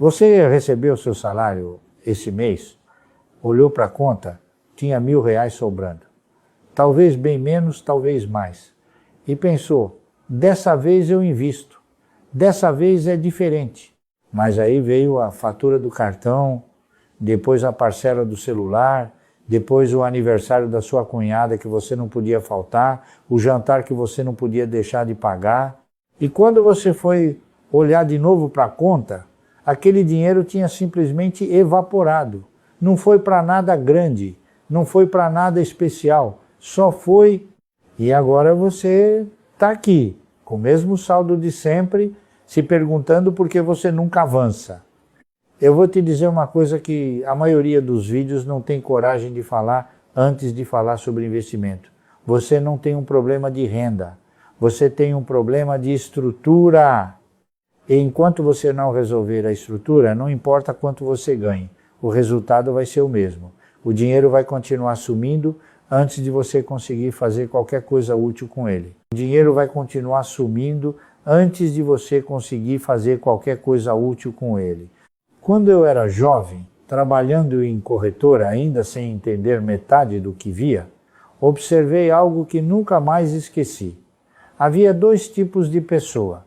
Você recebeu o seu salário esse mês, olhou para a conta, tinha R$1.000 sobrando. Talvez bem menos, talvez mais. E pensou, dessa vez eu invisto, dessa vez é diferente. Mas aí veio a fatura do cartão, depois a parcela do celular, depois o aniversário da sua cunhada que você não podia faltar, o jantar que você não podia deixar de pagar. E quando você foi olhar de novo para a conta, aquele dinheiro tinha simplesmente evaporado. Não foi para nada grande, não foi para nada especial, só foi. E agora você está aqui, com o mesmo saldo de sempre, se perguntando por que você nunca avança. Eu vou te dizer uma coisa que a maioria dos vídeos não tem coragem de falar antes de falar sobre investimento. Você não tem um problema de renda, você tem um problema de estrutura. E enquanto você não resolver a estrutura, não importa quanto você ganhe, o resultado vai ser o mesmo. O dinheiro vai continuar sumindo antes de você conseguir fazer qualquer coisa útil com ele. O dinheiro vai continuar sumindo antes de você conseguir fazer qualquer coisa útil com ele. Quando eu era jovem, trabalhando em corretora, ainda sem entender metade do que via, observei algo que nunca mais esqueci. Havia dois tipos de pessoa.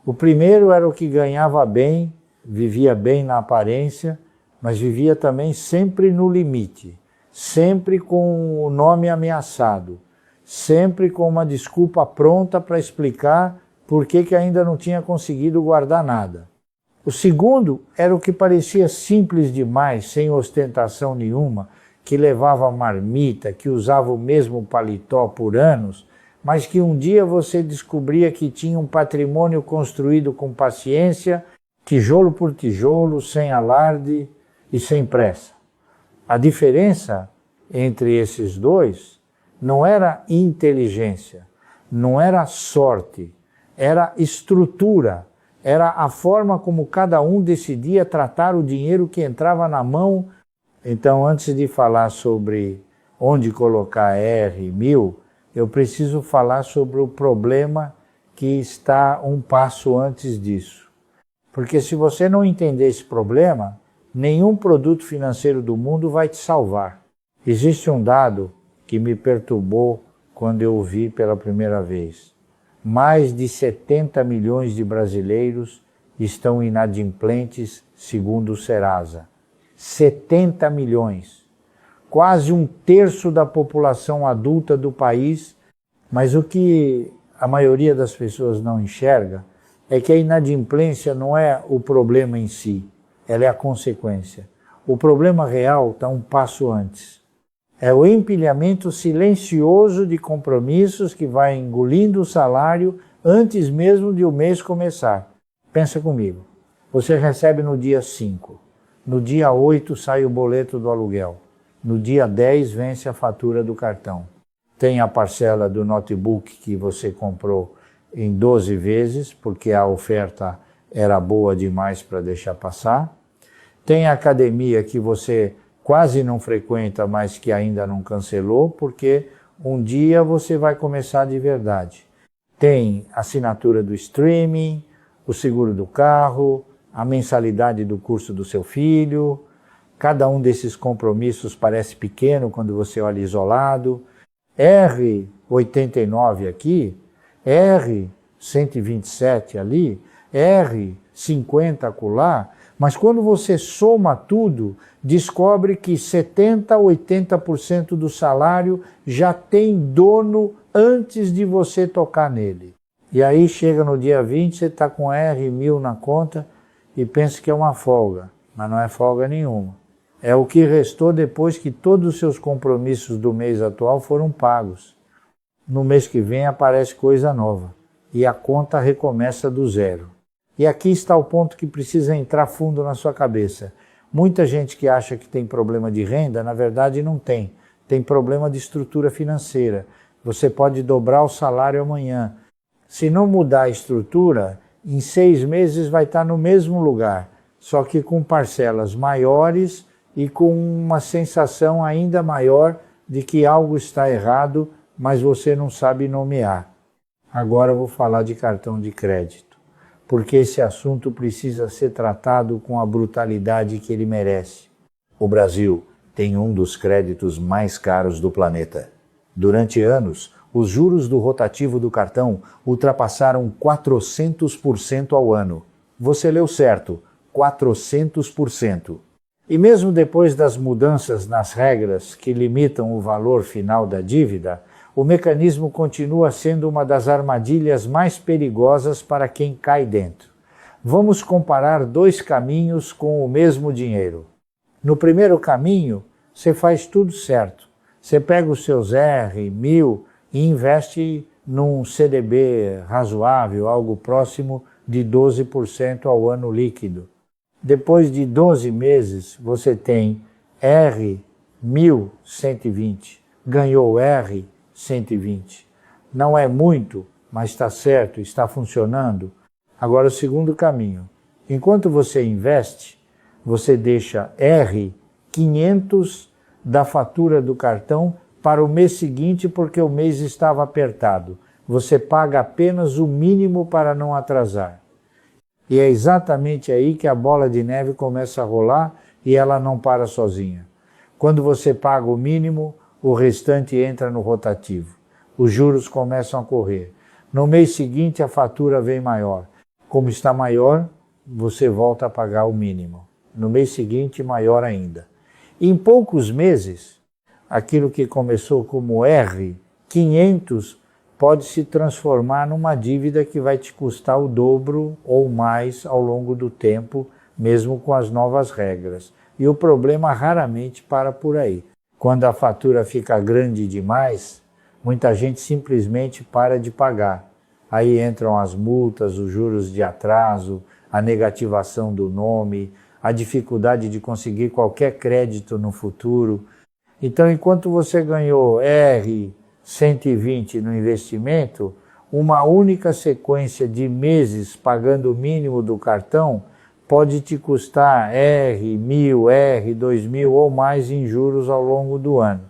O primeiro era o que ganhava bem, vivia bem na aparência, mas vivia também sempre no limite, sempre com o nome ameaçado, sempre com uma desculpa pronta para explicar por que ainda não tinha conseguido guardar nada. O segundo era o que parecia simples demais, sem ostentação nenhuma, que levava marmita, que usava o mesmo paletó por anos, mas que um dia você descobria que tinha um patrimônio construído com paciência, tijolo por tijolo, sem alarde e sem pressa. A diferença entre esses dois não era inteligência, não era sorte, era estrutura. Era a forma como cada um decidia tratar o dinheiro que entrava na mão. Então, antes de falar sobre onde colocar R1000, eu preciso falar sobre o problema que está um passo antes disso. Porque se você não entender esse problema, nenhum produto financeiro do mundo vai te salvar. Existe um dado que me perturbou quando eu o vi pela primeira vez. Mais de 70 milhões de brasileiros estão inadimplentes, segundo o Serasa. 70 milhões. Quase um terço da população adulta do país. Mas o que a maioria das pessoas não enxerga é que a inadimplência não é o problema em si, ela é a consequência. O problema real está um passo antes. É o empilhamento silencioso de compromissos que vai engolindo o salário antes mesmo de o mês começar. Pensa comigo, você recebe no dia 5, no dia 8 sai o boleto do aluguel, no dia 10 vence a fatura do cartão. Tem a parcela do notebook que você comprou em 12 vezes, porque a oferta era boa demais para deixar passar. Tem a academia que você quase não frequenta, mas que ainda não cancelou, porque um dia você vai começar de verdade. Tem a assinatura do streaming, o seguro do carro, a mensalidade do curso do seu filho. Cada um desses compromissos parece pequeno quando você olha isolado. R89 aqui, R127 ali, R50 acolá, mas quando você soma tudo, descobre que 70% a 80% do salário já tem dono antes de você tocar nele. E aí chega no dia 20, você está com R1000 na conta e pensa que é uma folga, mas não é folga nenhuma. É o que restou depois que todos os seus compromissos do mês atual foram pagos. No mês que vem aparece coisa nova e a conta recomeça do zero. E aqui está o ponto que precisa entrar fundo na sua cabeça. Muita gente que acha que tem problema de renda, na verdade não tem. Tem problema de estrutura financeira. Você pode dobrar o salário amanhã. Se não mudar a estrutura, em 6 meses vai estar no mesmo lugar, só que com parcelas maiores e com uma sensação ainda maior de que algo está errado, mas você não sabe nomear. Agora eu vou falar de cartão de crédito. porque esse assunto precisa ser tratado com a brutalidade que ele merece. O Brasil tem um dos créditos mais caros do planeta. Durante anos, os juros do rotativo do cartão ultrapassaram 400% ao ano. Você leu certo, 400%. E mesmo depois das mudanças nas regras que limitam o valor final da dívida, o mecanismo continua sendo uma das armadilhas mais perigosas para quem cai dentro. Vamos comparar dois caminhos com o mesmo dinheiro. No primeiro caminho, você faz tudo certo. Você pega os seus R, 1.000 e investe num CDB razoável, algo próximo de 12% ao ano líquido. Depois de 12 meses, você tem R 1.120, ganhou R 120. Não é muito, mas está certo, está funcionando. Agora o segundo caminho. Enquanto você investe, você deixa R 500 da fatura do cartão para o mês seguinte porque o mês estava apertado. Você paga apenas o mínimo para não atrasar. E é exatamente aí que a bola de neve começa a rolar e ela não para sozinha. Quando você paga o mínimo, o restante entra no rotativo. Os juros começam a correr. No mês seguinte, a fatura vem maior. Como está maior, você volta a pagar o mínimo. No mês seguinte, maior ainda. Em poucos meses, aquilo que começou como R, 500, pode se transformar numa dívida que vai te custar o dobro ou mais ao longo do tempo, mesmo com as novas regras. E o problema raramente para por aí. Quando a fatura fica grande demais, muita gente simplesmente para de pagar. Aí entram as multas, os juros de atraso, a negativação do nome, a dificuldade de conseguir qualquer crédito no futuro. Então, enquanto você ganhou R 120 no investimento, uma única sequência de meses pagando o mínimo do cartão pode te custar R 1.000, R 2.000 ou mais em juros ao longo do ano.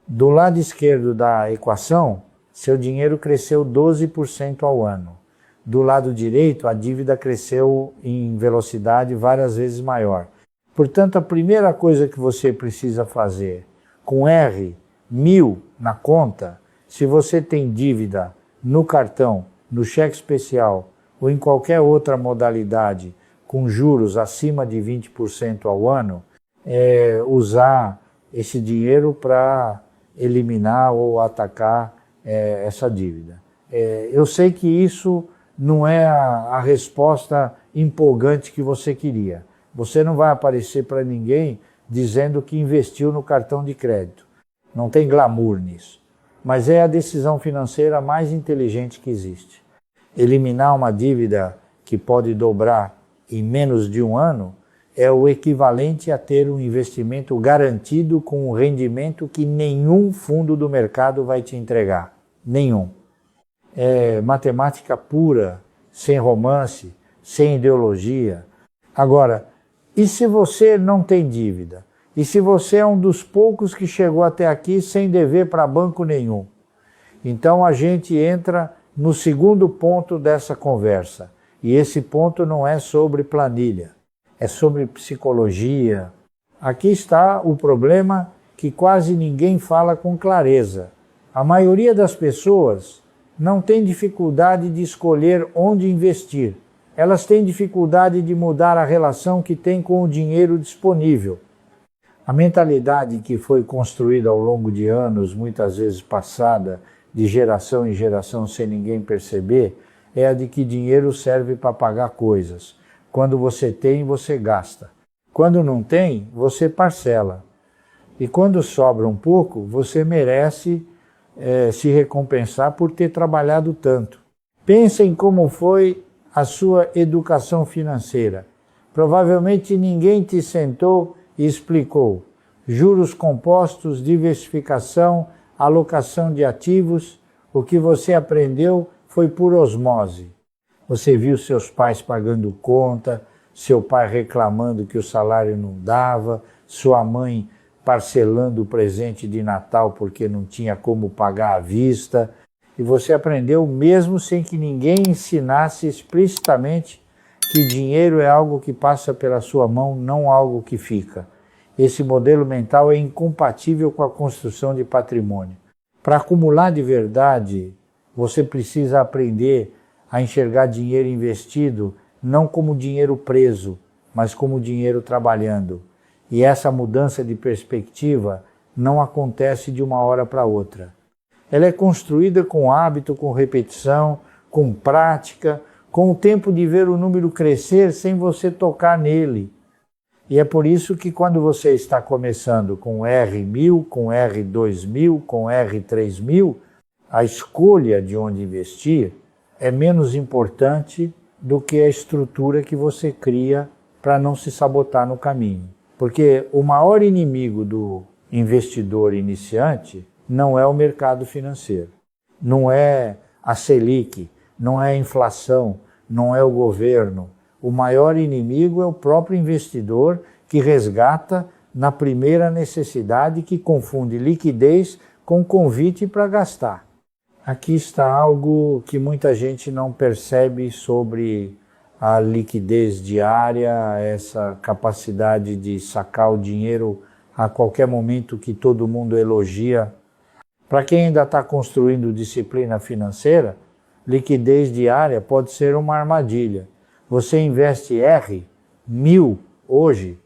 Do lado esquerdo da equação, seu dinheiro cresceu 12% ao ano. Do lado direito, a dívida cresceu em velocidade várias vezes maior. Portanto, a primeira coisa que você precisa fazer com R 1.000 na conta, se você tem dívida no cartão, no cheque especial ou em qualquer outra modalidade com juros acima de 20% ao ano, usar esse dinheiro para eliminar ou atacar essa dívida. Eu sei que isso não é a resposta empolgante que você queria. Você não vai aparecer para ninguém dizendo que investiu no cartão de crédito. Não tem glamour nisso. Mas é a decisão financeira mais inteligente que existe. Eliminar uma dívida que pode dobrar em menos de um ano é o equivalente a ter um investimento garantido com um rendimento que nenhum fundo do mercado vai te entregar. Nenhum. É matemática pura, sem romance, sem ideologia. Agora, e se você não tem dívida? E se você é um dos poucos que chegou até aqui sem dever para banco nenhum? Então a gente entra no segundo ponto dessa conversa. E esse ponto não é sobre planilha, é sobre psicologia. Aqui está o problema que quase ninguém fala com clareza. A maioria das pessoas não tem dificuldade de escolher onde investir. Elas têm dificuldade de mudar a relação que têm com o dinheiro disponível. A mentalidade que foi construída ao longo de anos, muitas vezes passada, de geração em geração sem ninguém perceber, é a de que dinheiro serve para pagar coisas. Quando você tem, você gasta. Quando não tem, você parcela. E quando sobra um pouco, você merece se recompensar por ter trabalhado tanto. Pensem como foi a sua educação financeira. Provavelmente ninguém te sentou e explicou. Juros compostos, diversificação, alocação de ativos. O que você aprendeu foi por osmose. Você viu seus pais pagando conta, seu pai reclamando que o salário não dava, sua mãe parcelando o presente de Natal porque não tinha como pagar à vista. E você aprendeu mesmo sem que ninguém ensinasse explicitamente que dinheiro é algo que passa pela sua mão, não algo que fica. Esse modelo mental é incompatível com a construção de patrimônio. Para acumular de verdade, você precisa aprender a enxergar dinheiro investido não como dinheiro preso, mas como dinheiro trabalhando. E essa mudança de perspectiva não acontece de uma hora para outra. Ela é construída com hábito, com repetição, com prática, com o tempo de ver o número crescer sem você tocar nele. E é por isso que quando você está começando com R1000, com R2000, com R3000, a escolha de onde investir é menos importante do que a estrutura que você cria para não se sabotar no caminho. Porque o maior inimigo do investidor iniciante não é o mercado financeiro, não é a Selic, não é a inflação, não é o governo. O maior inimigo é o próprio investidor que resgata na primeira necessidade, que confunde liquidez com convite para gastar. Aqui está algo que muita gente não percebe sobre a liquidez diária, essa capacidade de sacar o dinheiro a qualquer momento que todo mundo elogia. Para quem ainda está construindo disciplina financeira, liquidez diária pode ser uma armadilha. Você investe R1000 hoje,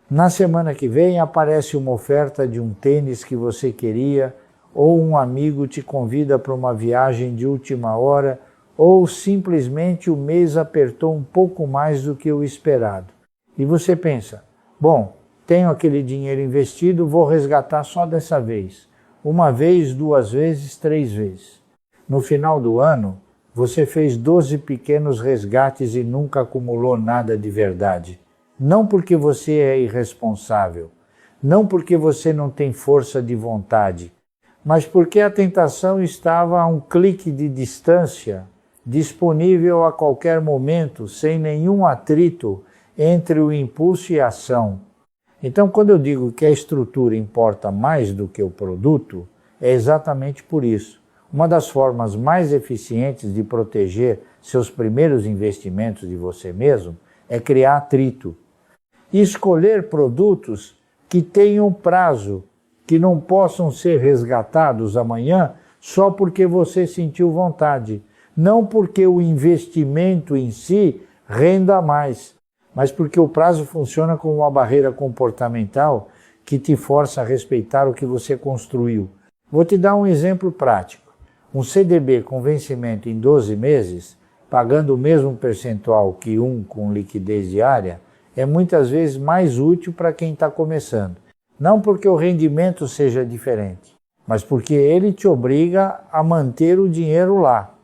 na semana que vem aparece uma oferta de um tênis que você queria, ou um amigo te convida para uma viagem de última hora, ou simplesmente o mês apertou um pouco mais do que o esperado. E você pensa, bom, tenho aquele dinheiro investido, vou resgatar só dessa vez. Uma vez, 2 vezes, 3 vezes. No final do ano, você fez 12 pequenos resgates e nunca acumulou nada de verdade. Não porque você é irresponsável, não porque você não tem força de vontade, mas porque a tentação estava a um clique de distância, disponível a qualquer momento, sem nenhum atrito entre o impulso e a ação. Então, quando eu digo que a estrutura importa mais do que o produto, é exatamente por isso. Uma das formas mais eficientes de proteger seus primeiros investimentos de você mesmo é criar atrito. E escolher produtos que tenham prazo, que não possam ser resgatados amanhã só porque você sentiu vontade. Não porque o investimento em si renda mais, mas porque o prazo funciona como uma barreira comportamental que te força a respeitar o que você construiu. Vou te dar um exemplo prático. Um CDB com vencimento em 12 meses, pagando o mesmo percentual que um com liquidez diária, é muitas vezes mais útil para quem está começando. Não porque o rendimento seja diferente, mas porque ele te obriga a manter o dinheiro lá.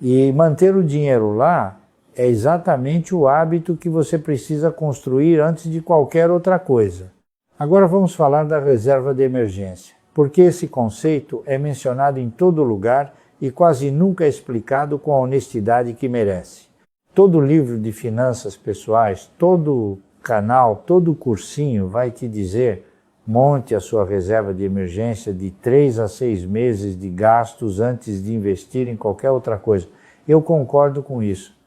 E manter o dinheiro lá é exatamente o hábito que você precisa construir antes de qualquer outra coisa. Agora vamos falar da reserva de emergência, porque esse conceito é mencionado em todo lugar e quase nunca é explicado com a honestidade que merece. Todo livro de finanças pessoais, todo canal, todo cursinho vai te dizer: monte a sua reserva de emergência de 3 a 6 meses de gastos antes de investir em qualquer outra coisa. Eu concordo com isso.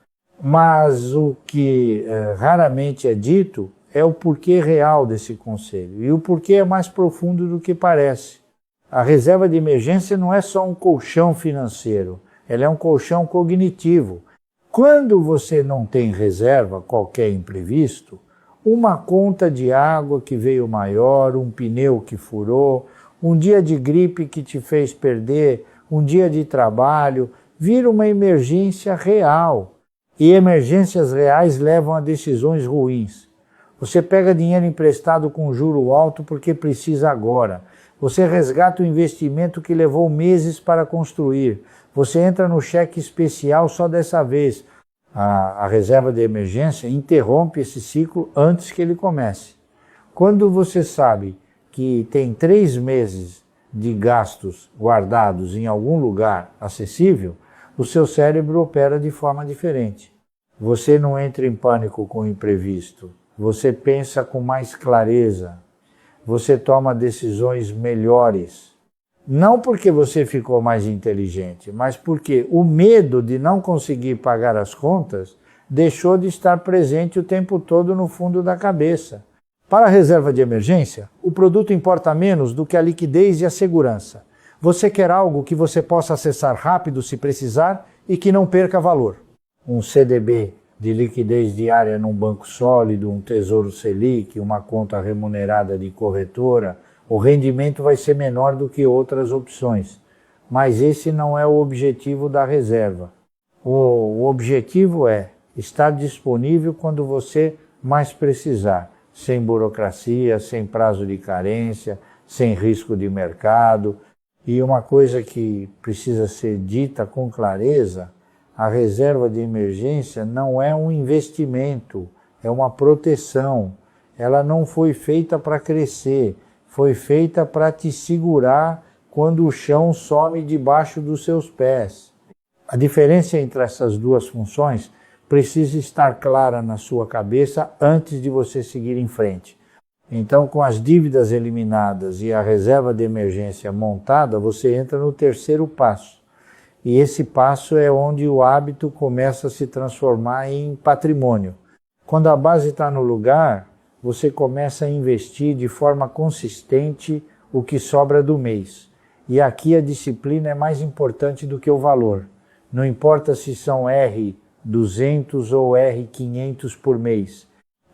Mas o que raramente é dito é o porquê real desse conselho. E o porquê é mais profundo do que parece. A reserva de emergência não é só um colchão financeiro, ela é um colchão cognitivo. Quando você não tem reserva, qualquer imprevisto, uma conta de água que veio maior, um pneu que furou, um dia de gripe que te fez perder, um dia de trabalho, vira uma emergência real. E emergências reais levam a decisões ruins. Você pega dinheiro emprestado com juro alto porque precisa agora. Você resgata o investimento que levou meses para construir. Você entra no cheque especial só dessa vez. A reserva de emergência interrompe esse ciclo antes que ele comece. Quando você sabe que tem 3 meses de gastos guardados em algum lugar acessível, o seu cérebro opera de forma diferente. Você não entra em pânico com o imprevisto. Você pensa com mais clareza. Você toma decisões melhores. Não porque você ficou mais inteligente, mas porque o medo de não conseguir pagar as contas deixou de estar presente o tempo todo no fundo da cabeça. Para a reserva de emergência, o produto importa menos do que a liquidez e a segurança. Você quer algo que você possa acessar rápido se precisar e que não perca valor. Um CDB de liquidez diária num banco sólido, um Tesouro Selic, uma conta remunerada de corretora, o rendimento vai ser menor do que outras opções. Mas esse não é o objetivo da reserva. O objetivo é estar disponível quando você mais precisar, sem burocracia, sem prazo de carência, sem risco de mercado. E uma coisa que precisa ser dita com clareza, a reserva de emergência não é um investimento, é uma proteção. Ela não foi feita para crescer, foi feita para te segurar quando o chão some debaixo dos seus pés. A diferença entre essas duas funções precisa estar clara na sua cabeça antes de você seguir em frente. Então, com as dívidas eliminadas e a reserva de emergência montada, você entra no terceiro passo. E esse passo é onde o hábito começa a se transformar em patrimônio. Quando a base está no lugar, você começa a investir de forma consistente o que sobra do mês. E aqui a disciplina é mais importante do que o valor. Não importa se são R$200 ou R$500 por mês.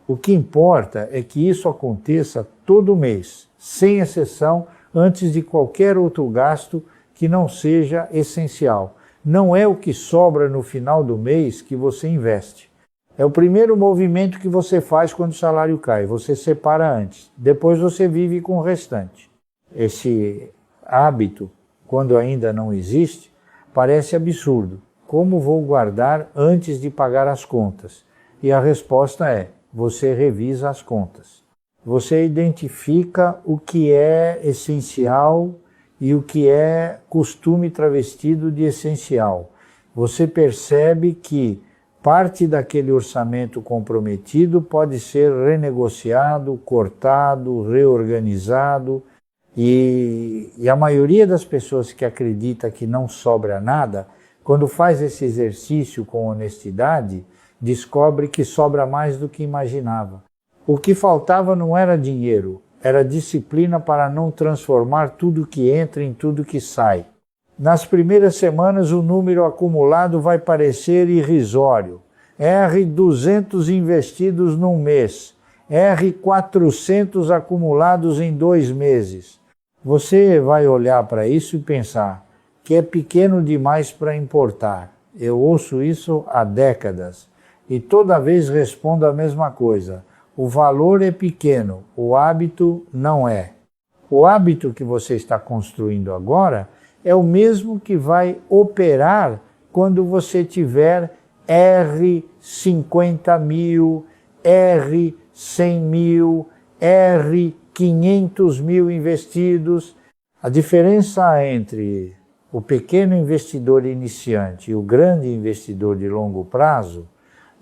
O que importa é que isso aconteça todo mês, sem exceção, antes de qualquer outro gasto que não seja essencial. Não é o que sobra no final do mês que você investe. É o primeiro movimento que você faz quando o salário cai. Você separa antes. Depois você vive com o restante. Esse hábito, quando ainda não existe, parece absurdo. Como vou guardar antes de pagar as contas? E a resposta é: você revisa as contas. Você identifica o que é essencial e o que é costume travestido de essencial. Você percebe que parte daquele orçamento comprometido pode ser renegociado, cortado, reorganizado. E a maioria das pessoas que acredita que não sobra nada, quando faz esse exercício com honestidade, descobre que sobra mais do que imaginava. O que faltava não era dinheiro, era disciplina para não transformar tudo que entra em tudo que sai. Nas primeiras semanas o número acumulado vai parecer irrisório. R$200 investidos num mês, R$400 acumulados em 2 meses. Você vai olhar para isso e pensar que é pequeno demais para importar. Eu ouço isso há décadas e toda vez respondo a mesma coisa. O valor é pequeno, o hábito não é. O hábito que você está construindo agora é o mesmo que vai operar quando você tiver R$50.000, R$100.000, R$500.000 investidos. A diferença entre o pequeno investidor iniciante e o grande investidor de longo prazo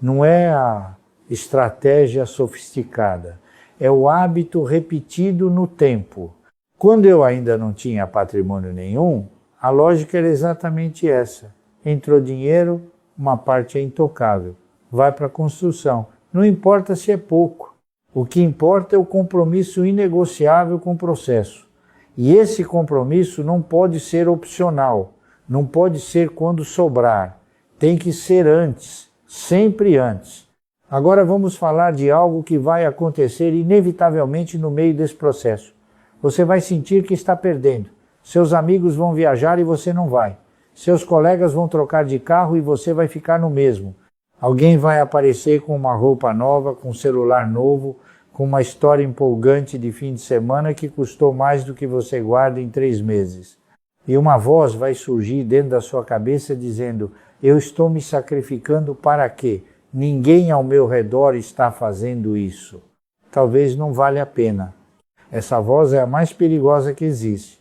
não é a estratégia sofisticada, é o hábito repetido no tempo. Quando eu ainda não tinha patrimônio nenhum, a lógica era exatamente essa. Entrou dinheiro, uma parte é intocável, vai para a construção. Não importa se é pouco, o que importa é o compromisso inegociável com o processo. E esse compromisso não pode ser opcional, não pode ser quando sobrar, tem que ser antes, sempre antes. Agora vamos falar de algo que vai acontecer inevitavelmente no meio desse processo. Você vai sentir que está perdendo. Seus amigos vão viajar e você não vai. Seus colegas vão trocar de carro e você vai ficar no mesmo. Alguém vai aparecer com uma roupa nova, com um celular novo, com uma história empolgante de fim de semana que custou mais do que você guarda em 3 meses. E uma voz vai surgir dentro da sua cabeça dizendo: eu estou me sacrificando para quê? Ninguém ao meu redor está fazendo isso. Talvez não valha a pena. Essa voz é a mais perigosa que existe.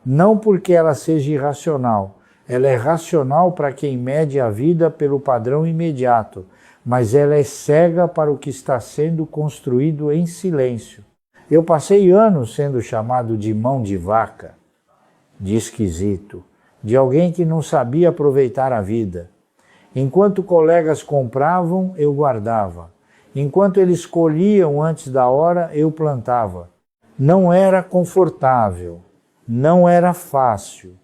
Não porque ela seja irracional. Ela é racional para quem mede a vida pelo padrão imediato, mas ela é cega para o que está sendo construído em silêncio. Eu passei anos sendo chamado de mão de vaca, de esquisito, de alguém que não sabia aproveitar a vida. Enquanto colegas compravam, eu guardava. Enquanto eles colhiam antes da hora, eu plantava. Não era confortável, não era fácil.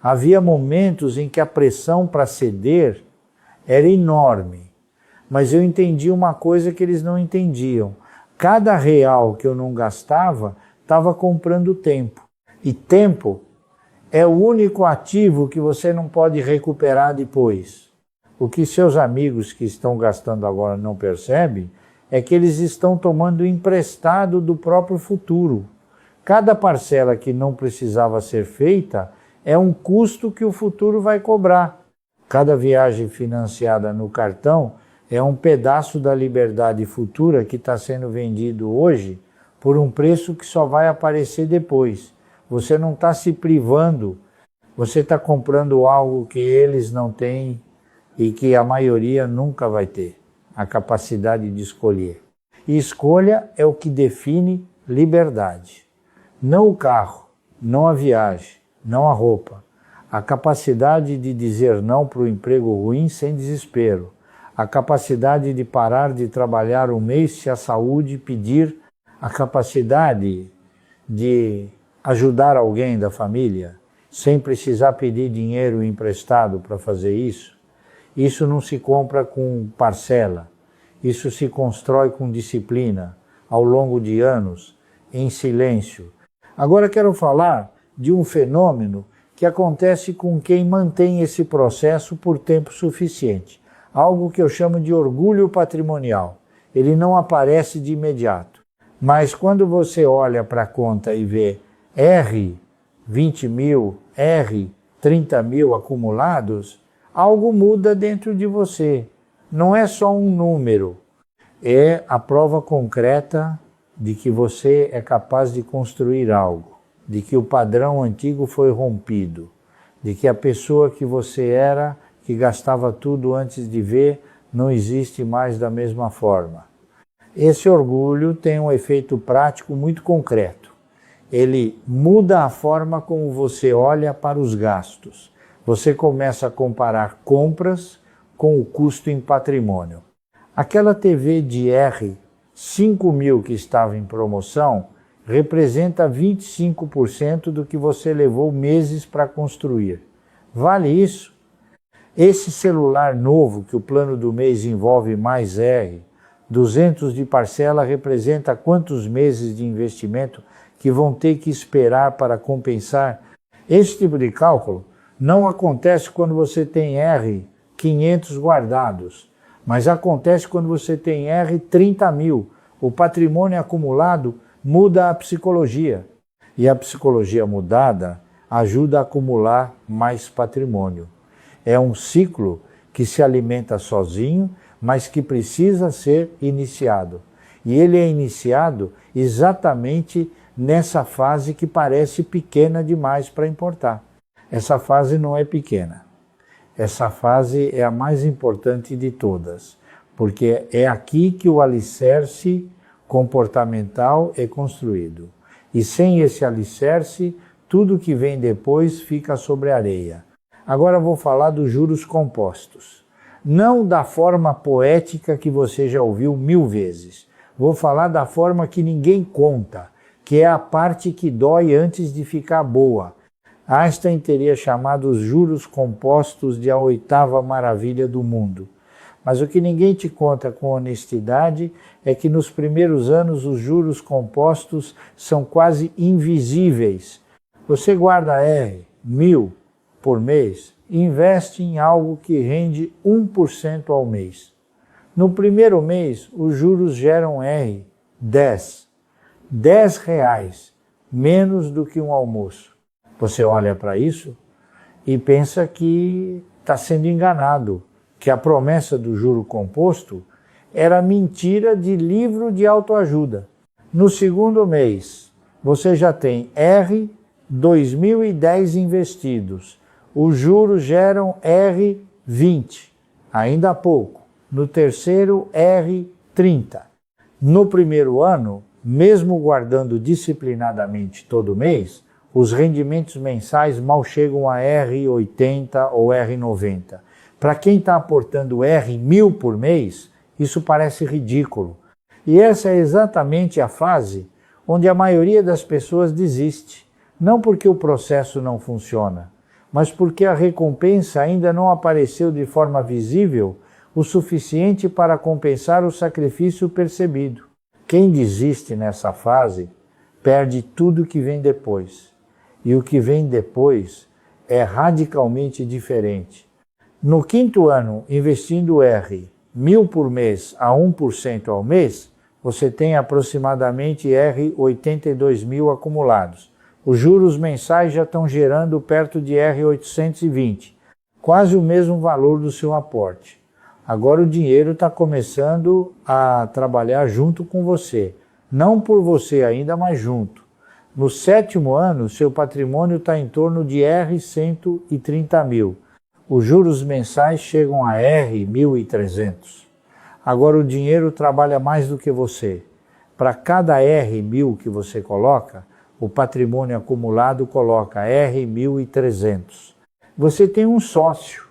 Havia momentos em que a pressão para ceder era enorme. Mas eu entendi uma coisa que eles não entendiam. Cada real que eu não gastava estava comprando tempo. E tempo é o único ativo que você não pode recuperar depois. O que seus amigos que estão gastando agora não percebem é que eles estão tomando emprestado do próprio futuro. Cada parcela que não precisava ser feita é um custo que o futuro vai cobrar. Cada viagem financiada no cartão é um pedaço da liberdade futura que está sendo vendido hoje por um preço que só vai aparecer depois. Você não está se privando, você está comprando algo que eles não têm e que a maioria nunca vai ter, a capacidade de escolher. E escolha é o que define liberdade. Não o carro, não a viagem, não a roupa. A capacidade de dizer não para o emprego ruim sem desespero. A capacidade de parar de trabalhar um mês se a saúde pedir. A capacidade de ajudar alguém da família sem precisar pedir dinheiro emprestado para fazer isso. Isso não se compra com parcela. Isso se constrói com disciplina, ao longo de anos, em silêncio. Agora quero falar de um fenômeno que acontece com quem mantém esse processo por tempo suficiente. Algo que eu chamo de orgulho patrimonial. Ele não aparece de imediato. Mas quando você olha para a conta e vê R 20 mil, R 30 mil acumulados, algo muda dentro de você. Não é só um número. É a prova concreta de que você é capaz de construir algo. De que o padrão antigo foi rompido. De que a pessoa que você era, que gastava tudo antes de ver, não existe mais da mesma forma. Esse orgulho tem um efeito prático muito concreto. Ele muda a forma como você olha para os gastos. Você começa a comparar compras com o custo em patrimônio. Aquela TV de R 5 mil que estava em promoção representa 25% do que você levou meses para construir. Vale isso? Esse celular novo que o plano do mês envolve mais R, 200 de parcela representa quantos meses de investimento que vão ter que esperar para compensar? Esse tipo de cálculo não acontece quando você tem R 500 guardados, mas acontece quando você tem R 30 mil. O patrimônio acumulado muda a psicologia. E a psicologia mudada ajuda a acumular mais patrimônio. É um ciclo que se alimenta sozinho, mas que precisa ser iniciado. E ele é iniciado exatamente nessa fase que parece pequena demais para importar. Essa fase não é pequena. Essa fase é a mais importante de todas, porque é aqui que o alicerce comportamental é construído. E sem esse alicerce, tudo que vem depois fica sobre areia. Agora vou falar dos juros compostos. Não da forma poética que você já ouviu 1000 vezes. Vou falar da forma que ninguém conta, que é a parte que dói antes de ficar boa. Einstein teria chamado os juros compostos de a 8ª maravilha do mundo. Mas o que ninguém te conta com honestidade é que nos primeiros anos os juros compostos são quase invisíveis. Você guarda R, 1000 por mês, investe em algo que rende 1% ao mês. No primeiro mês, os juros geram R, 10. 10 reais, menos do que um almoço. Você olha para isso e pensa que está sendo enganado, que a promessa do juro composto era mentira de livro de autoajuda. No segundo mês, você já tem R, 2010 investidos. Os juros geram R, 20, ainda há pouco. No terceiro, R, 30. No primeiro ano, mesmo guardando disciplinadamente todo mês, os rendimentos mensais mal chegam a R, 80 ou R, 90. Para quem está aportando R 1.000 por mês, isso parece ridículo. E essa é exatamente a fase onde a maioria das pessoas desiste. Não porque o processo não funciona, mas porque a recompensa ainda não apareceu de forma visível o suficiente para compensar o sacrifício percebido. Quem desiste nessa fase perde tudo que vem depois. E o que vem depois é radicalmente diferente. No 5º ano, investindo R 1.000 por mês a 1% ao mês, você tem aproximadamente R 82.000 acumulados. Os juros mensais já estão gerando perto de R 820, quase o mesmo valor do seu aporte. Agora o dinheiro está começando a trabalhar junto com você. Não por você ainda, mas junto. No 7º ano, seu patrimônio está em torno de R 130.000. Os juros mensais chegam a R 1.300. Agora o dinheiro trabalha mais do que você. Para cada R 1.000 que você coloca, o patrimônio acumulado coloca R 1.300. Você tem um sócio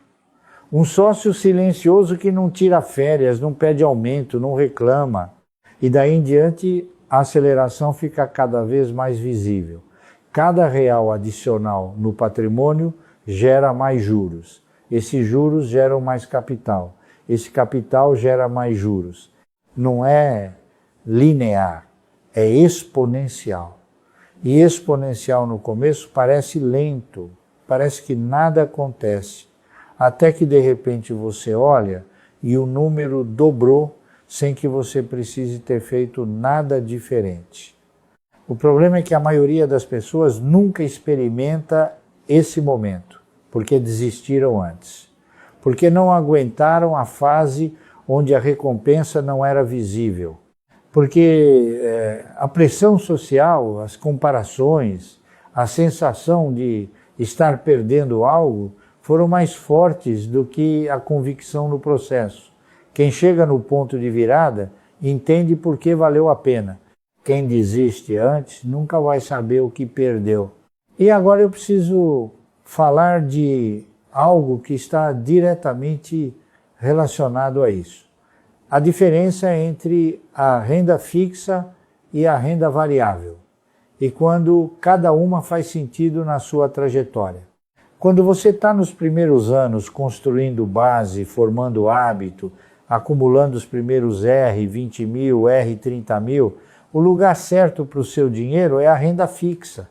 silencioso que não tira férias, não pede aumento, não reclama. E daí em diante a aceleração fica cada vez mais visível. Cada real adicional no patrimônio gera mais juros. Esses juros geram mais capital. Esse capital gera mais juros. Não é linear, é exponencial. E exponencial no começo parece lento, parece que nada acontece. Até que de repente você olha e o número dobrou sem que você precise ter feito nada diferente. O problema é que a maioria das pessoas nunca experimenta esse momento, porque desistiram antes. Porque não aguentaram a fase onde a recompensa não era visível. Porque a pressão social, as comparações, a sensação de estar perdendo algo foram mais fortes do que a convicção no processo. Quem chega no ponto de virada entende por que valeu a pena. Quem desiste antes nunca vai saber o que perdeu. E agora eu preciso falar de algo que está diretamente relacionado a isso. A diferença entre a renda fixa e a renda variável. E quando cada uma faz sentido na sua trajetória. Quando você está nos primeiros anos construindo base, formando hábito, acumulando os primeiros R 20.000, R 30.000, o lugar certo para o seu dinheiro é a renda fixa.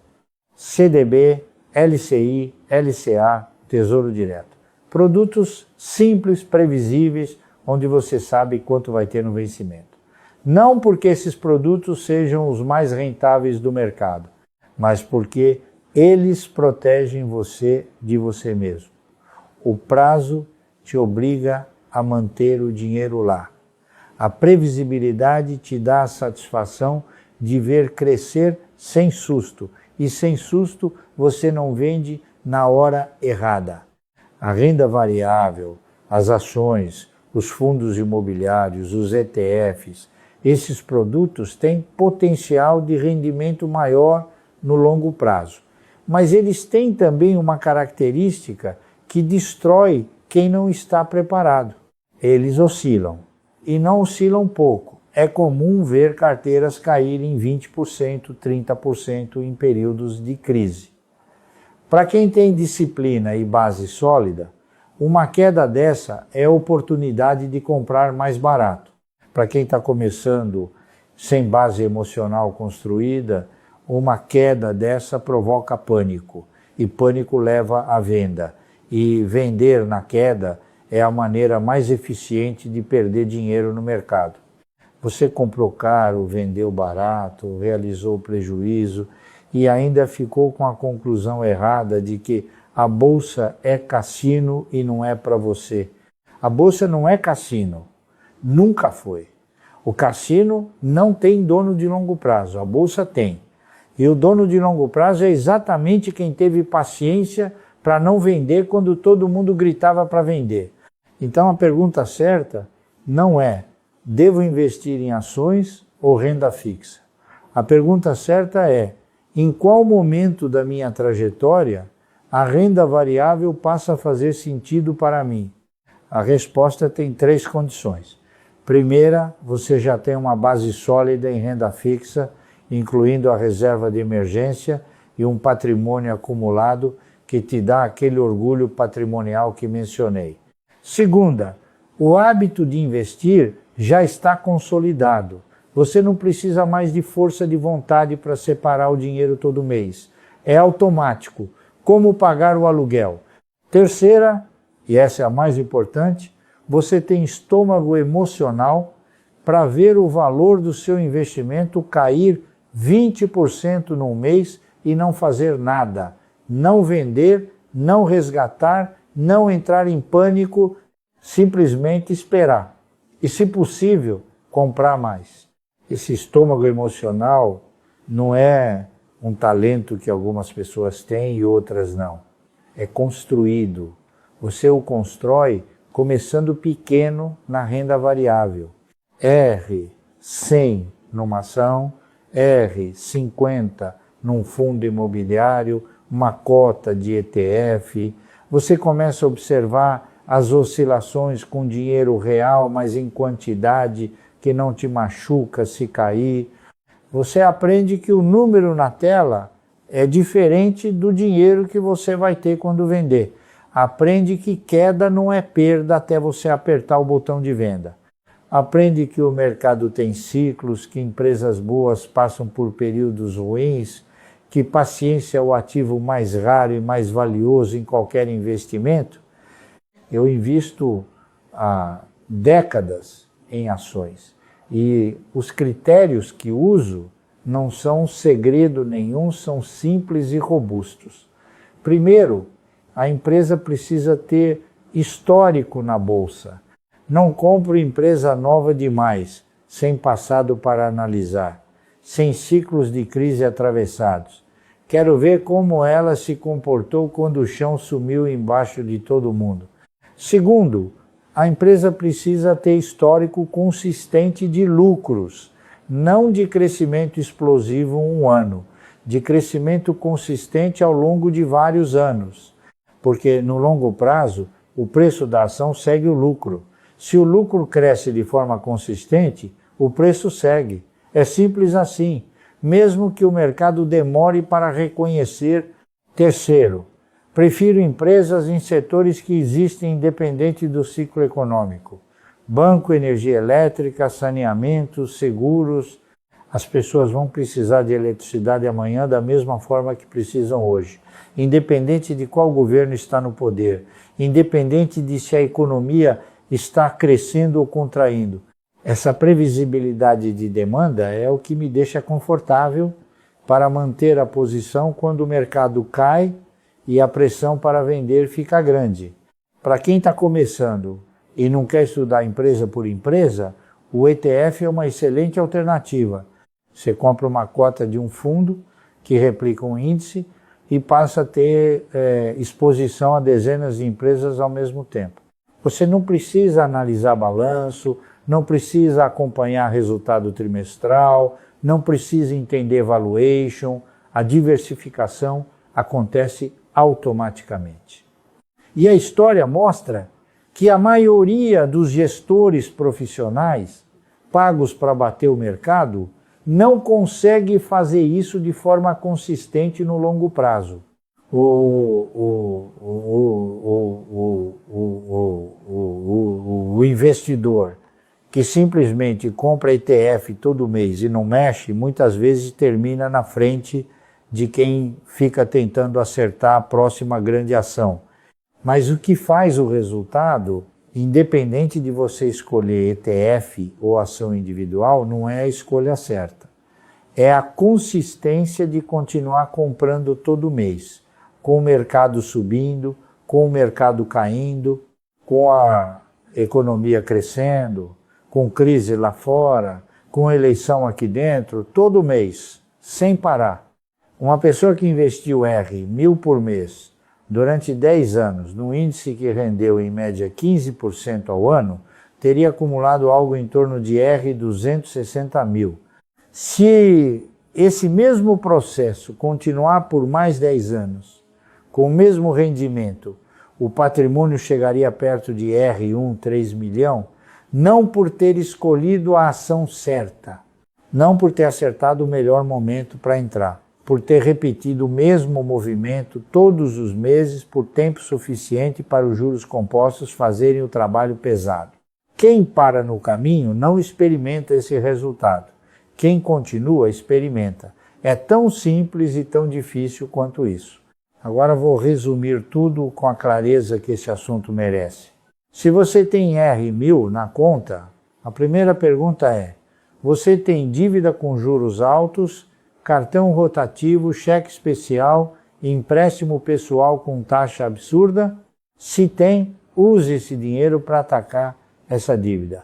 CDB, LCI, LCA, Tesouro Direto. Produtos simples, previsíveis, onde você sabe quanto vai ter no vencimento. Não porque esses produtos sejam os mais rentáveis do mercado, mas porque eles protegem você de você mesmo. O prazo te obriga a manter o dinheiro lá. A previsibilidade te dá a satisfação de ver crescer sem susto. E sem susto você não vende na hora errada. A renda variável, as ações, os fundos imobiliários, os ETFs, esses produtos têm potencial de rendimento maior no longo prazo. Mas eles têm também uma característica que destrói quem não está preparado. Eles oscilam, e não oscilam pouco. É comum ver carteiras caírem 20%, 30% em períodos de crise. Para quem tem disciplina e base sólida, uma queda dessa é oportunidade de comprar mais barato. Para quem está começando sem base emocional construída, uma queda dessa provoca pânico, e pânico leva à venda. E vender na queda é a maneira mais eficiente de perder dinheiro no mercado. Você comprou caro, vendeu barato, realizou prejuízo e ainda ficou com a conclusão errada de que a bolsa é cassino e não é para você. A bolsa não é cassino, nunca foi. O cassino não tem dono de longo prazo, a bolsa tem. E o dono de longo prazo é exatamente quem teve paciência para não vender quando todo mundo gritava para vender. Então a pergunta certa não é: devo investir em ações ou renda fixa? A pergunta certa é: em qual momento da minha trajetória a renda variável passa a fazer sentido para mim? A resposta tem 3 condições. Primeira, você já tem uma base sólida em renda fixa, incluindo a reserva de emergência e um patrimônio acumulado que te dá aquele orgulho patrimonial que mencionei. Segunda, o hábito de investir já está consolidado. Você não precisa mais de força de vontade para separar o dinheiro todo mês. É automático. Como pagar o aluguel? Terceira, e essa é a mais importante, você tem estômago emocional para ver o valor do seu investimento cair 20% num mês e não fazer nada. Não vender, não resgatar, não entrar em pânico, simplesmente esperar. E, se possível, comprar mais. Esse estômago emocional não é um talento que algumas pessoas têm e outras não. É construído. Você o constrói começando pequeno na renda variável. R 100 numa ação, R 50 num fundo imobiliário, uma cota de ETF. Você começa a observar as oscilações com dinheiro real, mas em quantidade que não te machuca se cair. Você aprende que o número na tela é diferente do dinheiro que você vai ter quando vender. Aprende que queda não é perda até você apertar o botão de venda. Aprende que o mercado tem ciclos, que empresas boas passam por períodos ruins, que paciência é o ativo mais raro e mais valioso em qualquer investimento. Eu invisto há décadas em ações e os critérios que uso não são segredo nenhum, são simples e robustos. Primeiro, a empresa precisa ter histórico na bolsa. Não compro empresa nova demais, sem passado para analisar, sem ciclos de crise atravessados. Quero ver como ela se comportou quando o chão sumiu embaixo de todo mundo. Segundo, a empresa precisa ter histórico consistente de lucros, não de crescimento explosivo um ano, de crescimento consistente ao longo de vários anos. Porque no longo prazo, o preço da ação segue o lucro. Se o lucro cresce de forma consistente, o preço segue. É simples assim, mesmo que o mercado demore para reconhecer. Terceiro, prefiro empresas em setores que existem independente do ciclo econômico. Banco, energia elétrica, saneamento, seguros. As pessoas vão precisar de eletricidade amanhã da mesma forma que precisam hoje, independente de qual governo está no poder, independente de se a economia está crescendo ou contraindo. Essa previsibilidade de demanda é o que me deixa confortável para manter a posição quando o mercado cai e a pressão para vender fica grande. Para quem está começando e não quer estudar empresa por empresa, o ETF é uma excelente alternativa. Você compra uma cota de um fundo que replica um índice e passa a ter exposição a dezenas de empresas ao mesmo tempo. Você não precisa analisar balanço, não precisa acompanhar resultado trimestral, não precisa entender valuation, a diversificação acontece automaticamente. E a história mostra que a maioria dos gestores profissionais pagos para bater o mercado não consegue fazer isso de forma consistente no longo prazo. O investidor que simplesmente compra ETF todo mês e não mexe, muitas vezes termina na frente de quem fica tentando acertar a próxima grande ação. Mas o que faz o resultado, independente de você escolher ETF ou ação individual, não é a escolha certa. É a consistência de continuar comprando todo mês, com o mercado subindo, com o mercado caindo, com a economia crescendo, com crise lá fora, com eleição aqui dentro, todo mês, sem parar. Uma pessoa que investiu R 1.000 por mês durante 10 anos, num índice que rendeu em média 15% ao ano, teria acumulado algo em torno de R 260.000. Se esse mesmo processo continuar por mais 10 anos, com o mesmo rendimento, o patrimônio chegaria perto de R1, 3 milhão, não por ter escolhido a ação certa, não por ter acertado o melhor momento para entrar, por ter repetido o mesmo movimento todos os meses por tempo suficiente para os juros compostos fazerem o trabalho pesado. Quem para no caminho não experimenta esse resultado. Quem continua, experimenta. É tão simples e tão difícil quanto isso. Agora vou resumir tudo com a clareza que esse assunto merece. Se você tem R1000 na conta, a primeira pergunta é: você tem dívida com juros altos, cartão rotativo, cheque especial, empréstimo pessoal com taxa absurda? Se tem, use esse dinheiro para atacar essa dívida.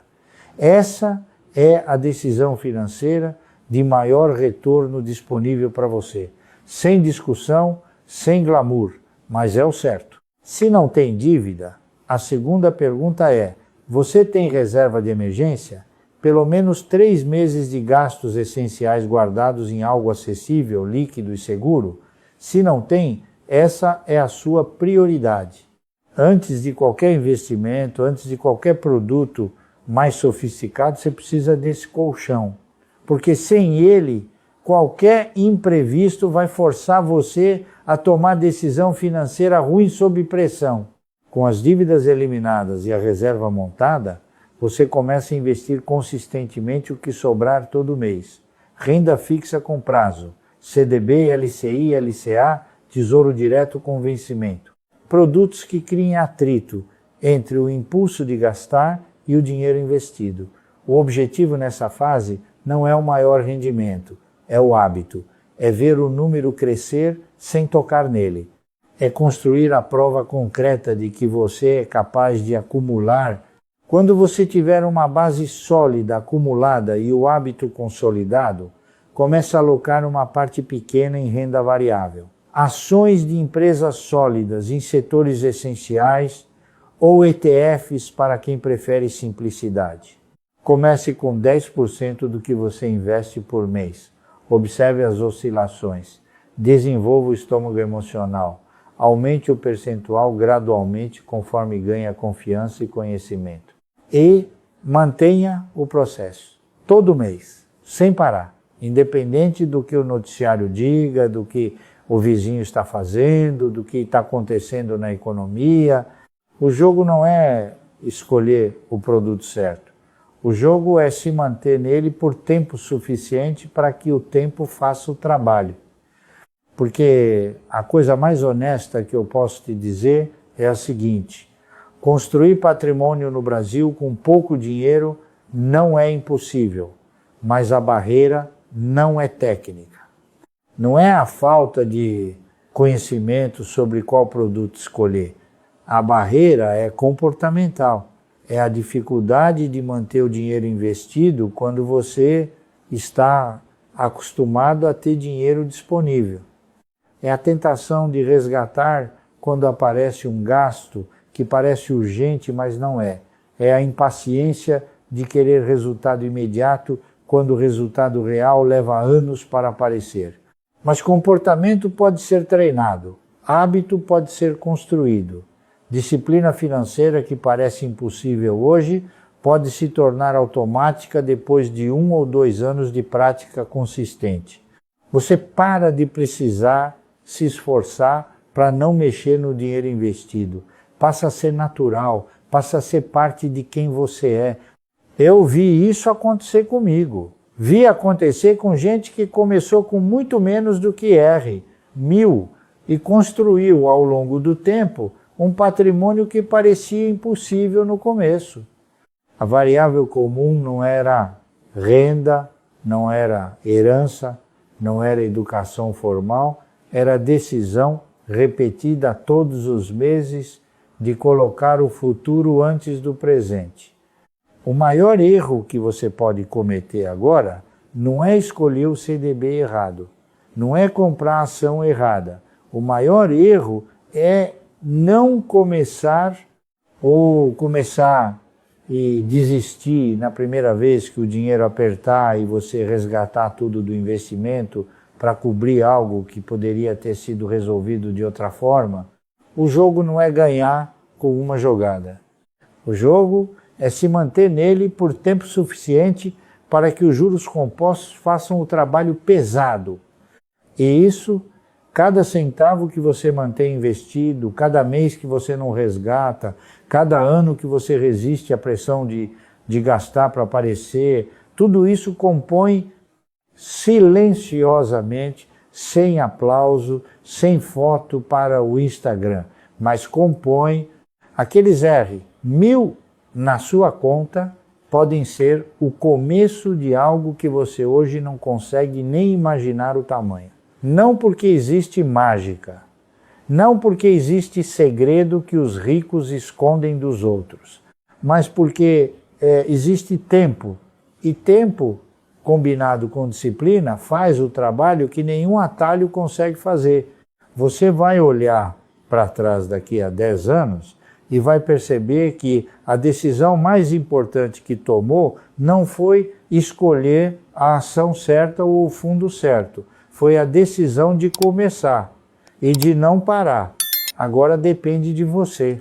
Essa é a decisão financeira de maior retorno disponível para você. Sem discussão, sem glamour, mas é o certo. Se não tem dívida, a segunda pergunta é: você tem reserva de emergência? Pelo menos 3 meses de gastos essenciais guardados em algo acessível, líquido e seguro? Se não tem, essa é a sua prioridade. Antes de qualquer investimento, antes de qualquer produto mais sofisticado, você precisa desse colchão. Porque sem ele, qualquer imprevisto vai forçar você a tomar decisão financeira ruim sob pressão. Com as dívidas eliminadas e a reserva montada, você começa a investir consistentemente o que sobrar todo mês. Renda fixa com prazo, CDB, LCI, LCA, Tesouro Direto com vencimento. Produtos que criem atrito entre o impulso de gastar e o dinheiro investido. O objetivo nessa fase não é o maior rendimento, é o hábito. É ver o número crescer sem tocar nele. É construir a prova concreta de que você é capaz de acumular. Quando você tiver uma base sólida acumulada e o hábito consolidado, comece a alocar uma parte pequena em renda variável. Ações de empresas sólidas em setores essenciais ou ETFs para quem prefere simplicidade. Comece com 10% do que você investe por mês. Observe as oscilações. Desenvolva o estômago emocional. Aumente o percentual gradualmente conforme ganha confiança e conhecimento. E mantenha o processo, todo mês, sem parar, independente do que o noticiário diga, do que o vizinho está fazendo, do que está acontecendo na economia. O jogo não é escolher o produto certo. O jogo é se manter nele por tempo suficiente para que o tempo faça o trabalho. Porque a coisa mais honesta que eu posso te dizer é a seguinte: construir patrimônio no Brasil com pouco dinheiro não é impossível, mas a barreira não é técnica. Não é a falta de conhecimento sobre qual produto escolher. A barreira é comportamental. É a dificuldade de manter o dinheiro investido quando você está acostumado a ter dinheiro disponível. É a tentação de resgatar quando aparece um gasto que parece urgente, mas não é. É a impaciência de querer resultado imediato quando o resultado real leva anos para aparecer. Mas comportamento pode ser treinado, hábito pode ser construído. Disciplina financeira que parece impossível hoje pode se tornar automática depois de 1 ou 2 anos de prática consistente. Você para de precisar se esforçar para não mexer no dinheiro investido. Passa a ser natural, passa a ser parte de quem você é. Eu vi isso acontecer comigo. Vi acontecer com gente que começou com muito menos do que R1000 e construiu ao longo do tempo um patrimônio que parecia impossível no começo. A variável comum não era renda, não era herança, não era educação formal, era decisão repetida todos os meses de colocar o futuro antes do presente. O maior erro que você pode cometer agora não é escolher o CDB errado, não é comprar a ação errada. O maior erro é não começar ou começar e desistir na primeira vez que o dinheiro apertar e você resgatar tudo do investimento para cobrir algo que poderia ter sido resolvido de outra forma. o jogo não é ganhar com uma jogada. O jogo é se manter nele por tempo suficiente para que os juros compostos façam o trabalho pesado. E isso, cada centavo que você mantém investido, cada mês que você não resgata, cada ano que você resiste à pressão de gastar para aparecer, tudo isso compõe silenciosamente, sem aplauso, sem foto para o Instagram, mas compõe aqueles R$ 1.000 na sua conta, podem ser o começo de algo que você hoje não consegue nem imaginar o tamanho. Não porque existe mágica, não porque existe segredo que os ricos escondem dos outros, mas porque existe tempo, e tempo combinado com disciplina faz o trabalho que nenhum atalho consegue fazer. Você vai olhar para trás daqui a 10 anos e vai perceber que a decisão mais importante que tomou não foi escolher a ação certa ou o fundo certo. Foi a decisão de começar e de não parar. Agora depende de você.